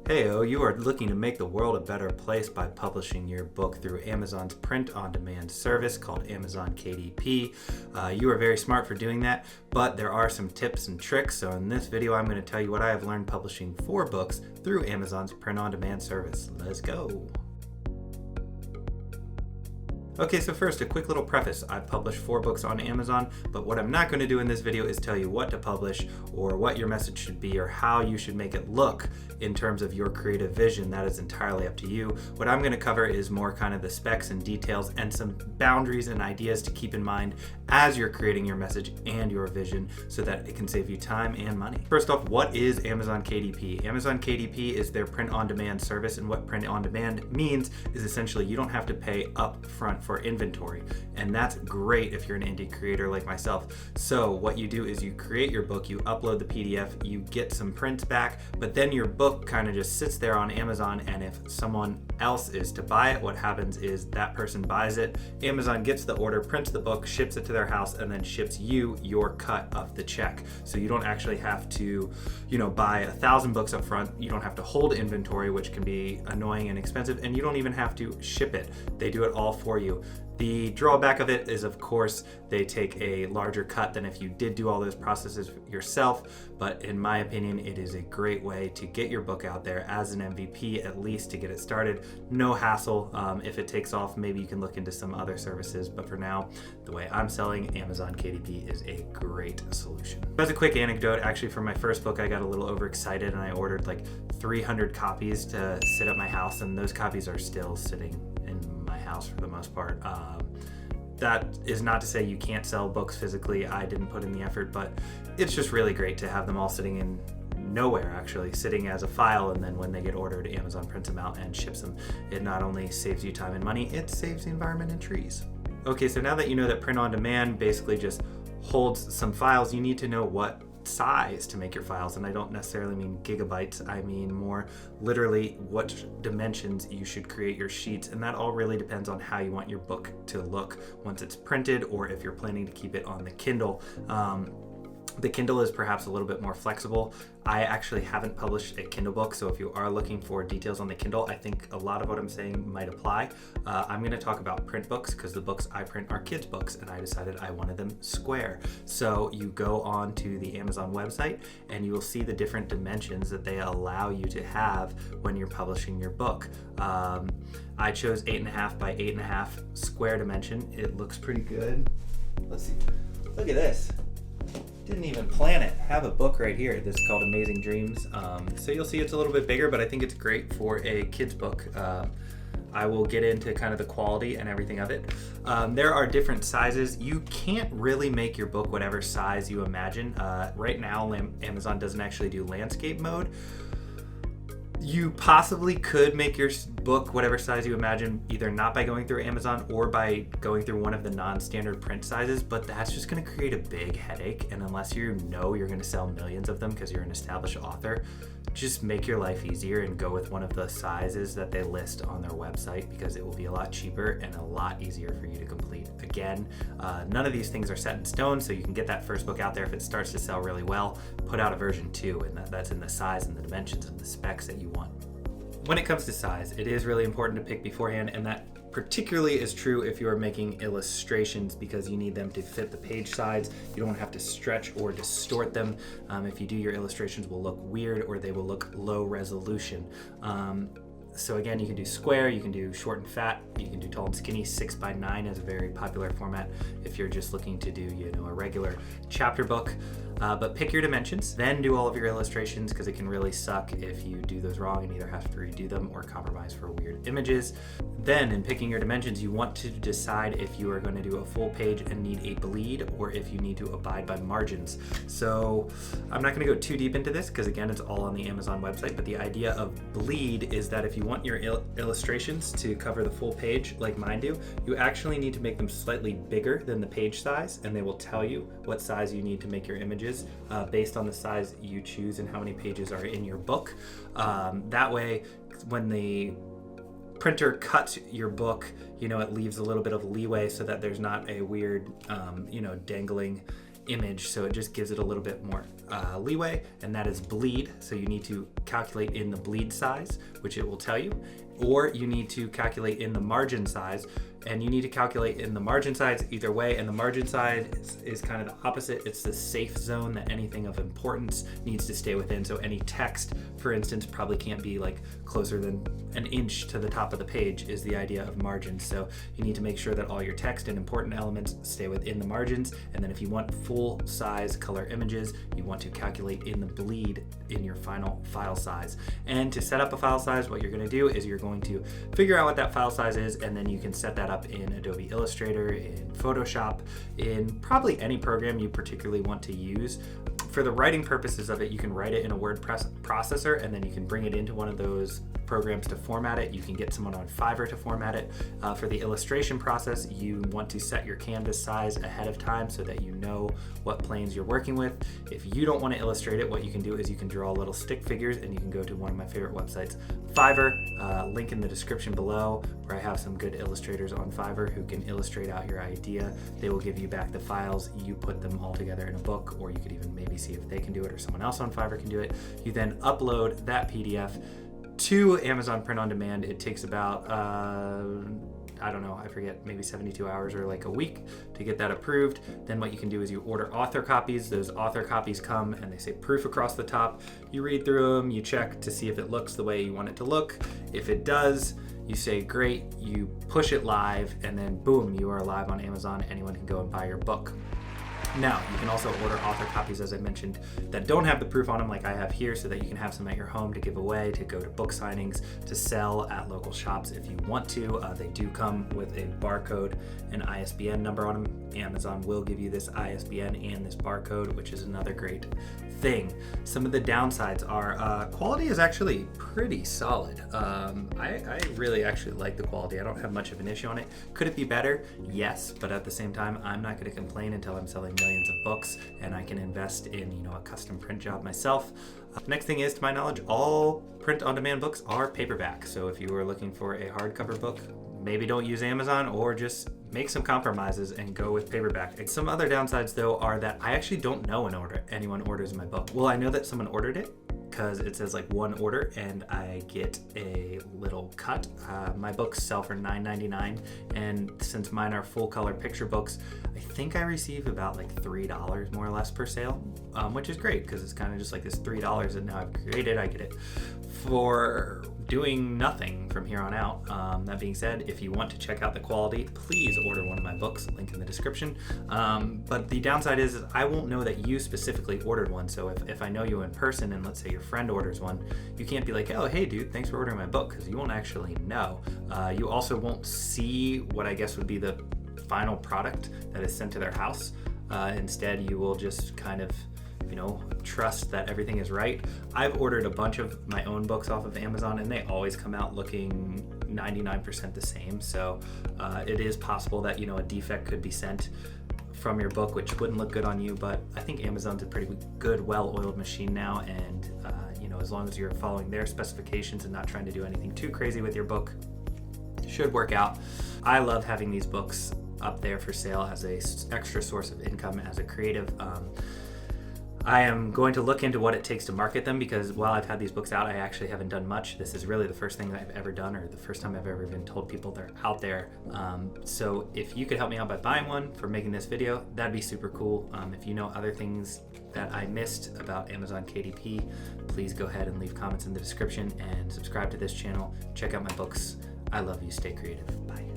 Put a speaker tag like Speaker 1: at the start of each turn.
Speaker 1: Heyo, you are looking to make the world a better place by publishing your book through Amazon's print-on-demand service called Amazon KDP. You are very smart for doing that, but there are some tips and tricks. So in this video, I'm going to tell you what I have learned publishing 4 books through Amazon's print-on-demand service. Let's go. Okay, so first, a quick little preface. I've published 4 books on Amazon, but what I'm not going to do in this video is tell you what to publish or what your message should be or how you should make it look in terms of your creative vision. That is entirely up to you. What I'm going to cover is more kind of the specs and details and some boundaries and ideas to keep in mind as you're creating your message and your vision so that it can save you time and money. First off, what is Amazon KDP? Amazon KDP is their print-on-demand service, and what print-on-demand means is essentially you don't have to pay up front for inventory, and that's great if you're an indie creator like myself. So what you do is you create your book, you upload the PDF, you get some prints back, but then your book kind of just sits there on Amazon, and if someone else is to buy it, what happens is that person buys it, Amazon gets the order, prints the book, ships it to their house, and then ships you your cut of the check. So you don't actually have to, buy 1,000 books up front. You don't have to hold inventory, which can be annoying and expensive, and you don't even have to ship it. They do it all for you. The drawback of it is, of course, they take a larger cut than if you did do all those processes yourself, but in my opinion, it is a great way to get your book out there as an MVP, at least to get it started. No hassle. If it takes off, maybe you can look into some other services, but for now, the way I'm selling, Amazon KDP is a great solution. As a quick anecdote, actually for my first book, I got a little overexcited and I ordered like 300 copies to sit at my house, and those copies are still sitting in my house for the most part. That is not to say you can't sell books physically. I didn't put in the effort, but it's just really great to have them all sitting in nowhere, actually sitting as a file, and then when they get ordered, Amazon prints them out and ships them. It not only saves you time and money, it saves the environment and trees. Okay, so now that you know that print on demand basically just holds some files, you need to know what size to make your files, and I don't necessarily mean gigabytes, I mean more literally what dimensions you should create your sheets, and that all really depends on how you want your book to look once it's printed, or if you're planning to keep it on the Kindle. The Kindle is perhaps a little bit more flexible. I actually haven't published a Kindle book, so if you are looking for details on the Kindle, I think a lot of what I'm saying might apply. I'm going to talk about print books because the books I print are kids' books, and I decided I wanted them square. So you go on to the Amazon website, and you will see the different dimensions that they allow you to have when you're publishing your book. I chose 8.5 by 8.5 square dimension. It looks pretty good. Let's see. Look at this. Didn't even plan it. Have a book right here. This is called Amazing Dreams. So you'll see it's a little bit bigger, but I think it's great for a kid's book. I will get into kind of the quality and everything of it. There are different sizes. You can't really make your book whatever size you imagine. Right now, Amazon doesn't actually do landscape mode. You possibly could make your book whatever size you imagine, either not by going through Amazon or by going through one of the non-standard print sizes, but that's just going to create a big headache, and unless you know you're going to sell millions of them because you're an established author, just make your life easier and go with one of the sizes that they list on their website, because it will be a lot cheaper and a lot easier for you to complete. Again, none of these things are set in stone, so you can get that first book out there. If it starts to sell really well, put out a version 2, and that's in the size and the dimensions and the specs that you want. When it comes to size, it is really important to pick beforehand, and that particularly is true if you're making illustrations, because you need them to fit the page size. You don't have to stretch or distort them. If you do, your illustrations will look weird or they will look low resolution. So again, you can do square, you can do short and fat, you can do tall and skinny. 6x9 is a very popular format if you're just looking to do, a regular chapter book. But pick your dimensions, then do all of your illustrations, because it can really suck if you do those wrong and either have to redo them or compromise for weird images. Then, in picking your dimensions, you want to decide if you are going to do a full page and need a bleed, or if you need to abide by margins. So I'm not going to go too deep into this, because again, it's all on the Amazon website, but the idea of bleed is that if you want your illustrations to cover the full page like mine do, you actually need to make them slightly bigger than the page size, and they will tell you what size you need to make your images based on the size you choose and how many pages are in your book. That way, when the printer cuts your book, it leaves a little bit of leeway so that there's not a weird, dangling image. So it just gives it a little bit more leeway, and that is bleed. So you need to calculate in the bleed size, which it will tell you, or you need to calculate in the margin size, and you need to calculate in the margin size either way. And the margin size is kind of the opposite. It's the safe zone that anything of importance needs to stay within. So any text, for instance, probably can't be like closer than an inch to the top of the page is the idea of margins. So you need to make sure that all your text and important elements stay within the margins. And then if you want full size color images, you want to calculate in the bleed in your final file size. And to set up a file size, what you're going to do is you're going to figure out what that file size is, and then you can set that up in Adobe Illustrator, in Photoshop, in probably any program you particularly want to use. For the writing purposes of it, you can write it in a word processor, and then you can bring it into one of those programs to format it. You can get someone on Fiverr to format it. For the illustration process, you want to set your canvas size ahead of time so that you know what planes you're working with. If you don't want to illustrate it, what you can do is you can draw little stick figures, and you can go to one of my favorite websites, Fiverr, link in the description below, where I have some good illustrators on Fiverr who can illustrate out your idea. They will give you back the files, you put them all together in a book, or you could even maybe see if they can do it or someone else on Fiverr can do it. You then upload that PDF to Amazon Print on Demand. It takes about, I don't know, I forget, maybe 72 hours or like a week to get that approved. Then what you can do is you order author copies. Those author copies come and they say proof across the top. You read through them, you check to see if it looks the way you want it to look. If it does, you say great, you push it live, and then boom, you are live on Amazon. Anyone can go and buy your book. Now, you can also order author copies, as I mentioned, that don't have the proof on them like I have here, so that you can have some at your home to give away, to go to book signings, to sell at local shops if you want to. They do come with a barcode and ISBN number on them. Amazon will give you this ISBN and this barcode, which is another great thing. Some of the downsides are quality is actually pretty solid. I really actually like the quality. I don't have much of an issue on it. Could it be better? Yes, but at the same time, I'm not going to complain until I'm selling millions of books and I can invest in, a custom print job myself. Next thing is, to my knowledge, all print-on-demand books are paperback. So if you are looking for a hardcover book, maybe don't use Amazon, or just make some compromises and go with paperback. Some other downsides, though, are that I actually don't know when anyone orders my book. Well, I know that someone ordered it because it says like one order and I get a little cut. My books sell for $9.99, and since mine are full color picture books, I think I receive about like $3 more or less per sale, which is great because it's kind of just like this $3 that now I've created. I get it for doing nothing from here on out. That being said, if you want to check out the quality, please order one of my books, link in the description. But the downside is I won't know that you specifically ordered one. So if I know you in person and let's say your friend orders one, you can't be like, oh, hey dude, thanks for ordering my book, because you won't actually know. You also won't see what I guess would be the final product that is sent to their house. Instead, you will just kind of trust that everything is right. I've ordered a bunch of my own books off of Amazon, and they always come out looking 99% the same. So it is possible that a defect could be sent from your book, which wouldn't look good on you. But I think Amazon's a pretty good, well-oiled machine now, and as long as you're following their specifications and not trying to do anything too crazy with your book, it should work out. I love having these books up there for sale as a extra source of income as a creative. I am going to look into what it takes to market them, because while I've had these books out, I actually haven't done much. This is really the first thing that I've ever done, or the first time I've ever even told people they're out there. So if you could help me out by buying one for making this video, that'd be super cool. If you know other things that I missed about Amazon KDP, please go ahead and leave comments in the description and subscribe to this channel. Check out my books. I love you. Stay creative. Bye.